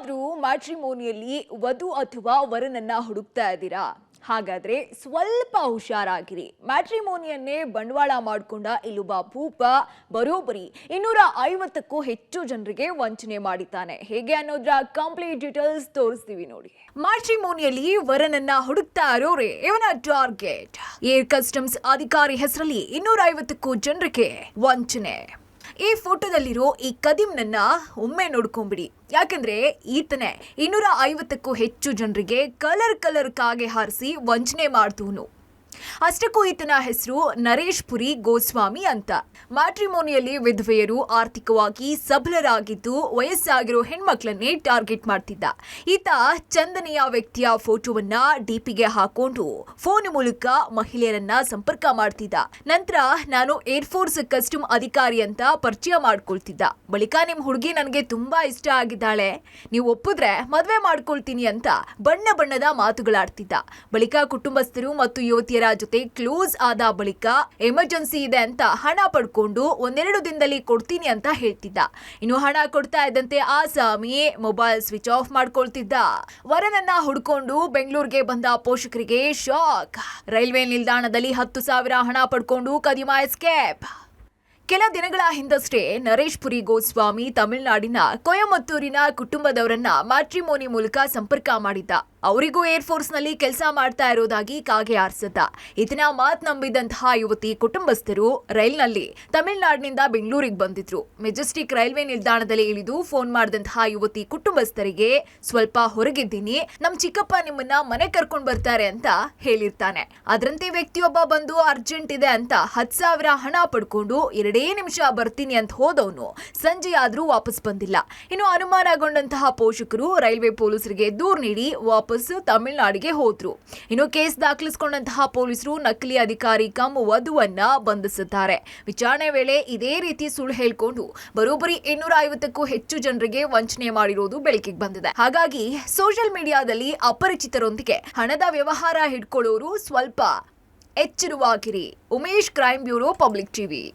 ನೀವೇನಾದ್ರೂ ಮ್ಯಾಟ್ರಿಮೋನಿಯಲ್ಲಿ ವಧು ಅಥವಾ ವರನನ್ನ ಹುಡುಕ್ತಾ ಇದ್ದೀರಾ? ಹಾಗಾದ್ರೆ ಸ್ವಲ್ಪ ಹುಷಾರಾಗಿರಿ. ಮ್ಯಾಟ್ರಿಮೋನಿಯನ್ನೇ ಬಂಡವಾಳ ಮಾಡಿಕೊಂಡ ಇಲ್ಲೊಬ್ಬ ಭೂಪ ಬರೋಬ್ಬರಿ 250ಕ್ಕೂ ಹೆಚ್ಚು ಜನರಿಗೆ ವಂಚನೆ ಮಾಡಿದ್ದಾನೆ. ಹೇಗೆ ಅನ್ನೋದ್ರ ಕಂಪ್ಲೀಟ್ ಡೀಟೇಲ್ಸ್ ತೋರಿಸ್ತೀವಿ ನೋಡಿ. ಮ್ಯಾಟ್ರಿಮೋನಿಯಲ್ಲಿ ವರನನ್ನ ಹುಡುಕ್ತಾ ಇರೋರೆ ಇವನ ಟಾರ್ಗೆಟ್. ಏರ್ ಕಸ್ಟಮ್ಸ್ ಅಧಿಕಾರಿ ಹೆಸರಲ್ಲಿ 250ಕ್ಕೂ ಜನರಿಗೆ ವಂಚನೆ. ಈ ಫೋಟೋದಲ್ಲಿರೋ ಈ ಕದೀಮ್ನನ್ನ ಒಮ್ಮೆ ನೋಡ್ಕೊಂಬಿಡಿ. ಯಾಕಂದ್ರೆ ಈತನೇ 250ಕ್ಕೂ ಹೆಚ್ಚು ಜನರಿಗೆ ಕಲರ್ ಕಾಗೆ ಹಾರಿಸಿ ವಂಚನೆ ಮಾಡ್ತೂನು. ಅಷ್ಟಕ್ಕೂ ಈತನ ಹೆಸರು ನರೇಶ್ ಪುರಿ ಗೋಸ್ವಾಮಿ ಅಂತ. ಮ್ಯಾಟ್ರಿಮೋನಿಯಲ್ಲಿ ವಿಧವೆಯರು ಆರ್ಥಿಕವಾಗಿ ಸಬಲರಾಗಿದ್ದು ವಯಸ್ಸಾಗಿರೋ ಹೆಣ್ಮಕ್ಳನ್ನೇ ಟಾರ್ಗೆಟ್ ಮಾಡ್ತಿದ್ದ. ಈತ ಚಂದನೆಯ ವ್ಯಕ್ತಿಯ ಫೋಟೋವನ್ನ ಡಿಪಿಗೆ ಹಾಕೊಂಡು ಫೋನ್ ಮೂಲಕ ಮಹಿಳೆಯರನ್ನ ಸಂಪರ್ಕ ಮಾಡ್ತಿದ್ದ. ನಂತರ ನಾನು ಏರ್ಫೋರ್ಸ್ ಕಸ್ಟಮ್ ಅಧಿಕಾರಿ ಅಂತ ಪರಿಚಯ ಮಾಡ್ಕೊಳ್ತಿದ್ದ. ಬಳಿಕ ನಿಮ್ ಹುಡುಗಿ ನನಗೆ ತುಂಬಾ ಇಷ್ಟ ಆಗಿದ್ದಾಳೆ, ನೀವು ಒಪ್ಪಿದ್ರೆ ಮದ್ವೆ ಮಾಡ್ಕೊಳ್ತೀನಿ ಅಂತ ಬಣ್ಣದ ಮಾತುಗಳಾಡ್ತಿದ್ದ. ಬಳಿಕ ಕುಟುಂಬಸ್ಥರು ಮತ್ತು ಯುವತಿಯರ ಜೊತೆ ಕ್ಲೋಸ್ ಆದ ಬಳಿಕ ಎಮರ್ಜೆನ್ಸಿ ಇದೆ ಅಂತ ಹಣ ಪಡ್ಕೊಂಡು 1-2 ದಿನದಲ್ಲಿ ಕೊಡ್ತೀನಿ ಅಂತ ಹೇಳ್ತಿದ್ದ. ಇನ್ನು ಹಣ ಕೊಡ್ತಾ ಇದ್ದಂತೆ ಆಸಾಮಿ ಮೊಬೈಲ್ ಸ್ವಿಚ್ ಆಫ್ ಮಾಡ್ಕೊಳ್ತಿದ್ದ. ವರನನ್ನ ಹುಡ್ಕೊಂಡು ಬೆಂಗಳೂರಿಗೆ ಬಂದ ಪೋಷಕರಿಗೆ ಶಾಕ್. ರೈಲ್ವೆ ನಿಲ್ದಾಣದಲ್ಲಿ 10,000 ಹಣ ಪಡ್ಕೊಂಡು ಕದಿಮ ಎಸ್ಕೇಪ್. ಕೆಲ ದಿನಗಳ ಹಿಂದಷ್ಟೇ ನರೇಶ್ ಪುರಿ ಗೋಸ್ವಾಮಿ ತಮಿಳುನಾಡಿನ ಕೊಯಮತ್ತೂರಿನ ಕುಟುಂಬದವರನ್ನ ಮ್ಯಾಟ್ರಿಮೋನಿ ಮೂಲಕ ಸಂಪರ್ಕ ಮಾಡಿದ್ದ. ಅವರಿಗೂ ಏರ್ಫೋರ್ಸ್ ನಲ್ಲಿ ಕೆಲಸ ಮಾಡ್ತಾ ಇರೋದಾಗಿ ಕಾಗೆ ಆರಿಸಿದ್ದ. ಇದನ್ನ ಮಾತ್ ನಂಬಿದಂತಹ ಯುವತಿ ಕುಟುಂಬಸ್ಥರು ರೈಲ್ನಲ್ಲಿ ತಮಿಳುನಾಡಿನಿಂದ ಬೆಂಗಳೂರಿಗೆ ಬಂದಿದ್ರು. ಮೆಜೆಸ್ಟಿಕ್ ರೈಲ್ವೆ ನಿಲ್ದಾಣದಲ್ಲಿ ಇಳಿದು ಫೋನ್ ಮಾಡಿದಂತಹ ಯುವತಿ ಕುಟುಂಬಸ್ಥರಿಗೆ ಸ್ವಲ್ಪ ಹೊರಗಿದ್ದೀನಿ, ನಮ್ ಚಿಕ್ಕಪ್ಪ ನಿಮ್ಮನ್ನ ಮನೆ ಕರ್ಕೊಂಡ್ ಬರ್ತಾರೆ ಅಂತ ಹೇಳಿರ್ತಾನೆ. ಅದರಂತೆ ವ್ಯಕ್ತಿಯೊಬ್ಬ ಬಂದು ಅರ್ಜೆಂಟ್ ಇದೆ ಅಂತ 10,000 ಹಣ ಪಡ್ಕೊಂಡು 2 ನಿಮಿಷ ಬರ್ತೀನಿ ಅಂತ ಹೋದವನು ಸಂಜೆ ಆದ್ರೂ ವಾಪಸ್ ಬಂದಿಲ್ಲ. ಇನ್ನು ಅನುಮಾನಗೊಂಡಂತಹ ಪೋಷಕರು ರೈಲ್ವೆ ಪೊಲೀಸರಿಗೆ ದೂರು ನೀಡಿ ವಾಪಸ್ ತಮಿಳುನಾಡಿಗೆ ಹೋದ್ರು. ಇನ್ನು ಕೇಸ್ ದಾಖಲಿಸಿಕೊಂಡಂತಹ ಪೊಲೀಸರು ನಕಲಿ ಅಧಿಕಾರಿ ಕಮ್ ವಧುವನ್ನ ಬಂಧಿಸಿದ್ದಾರೆ. ವಿಚಾರಣೆ ವೇಳೆ ಇದೇ ರೀತಿ ಸುಳ್ಳು ಹೇಳ್ಕೊಂಡು ಬರೋಬ್ಬರಿ 250ಕ್ಕೂ ಹೆಚ್ಚು ಜನರಿಗೆ ವಂಚನೆ ಮಾಡಿರೋದು ಬೆಳಕಿಗೆ ಬಂದಿದೆ. ಹಾಗಾಗಿ ಸೋಷಿಯಲ್ ಮೀಡಿಯಾದಲ್ಲಿ ಅಪರಿಚಿತರೊಂದಿಗೆ ಹಣದ ವ್ಯವಹಾರ ಹಿಡ್ಕೊಳ್ಳೋರು ಸ್ವಲ್ಪ ಎಚ್ಚರವಾಗಿರಿ. Umesh, crime bureau, public TV.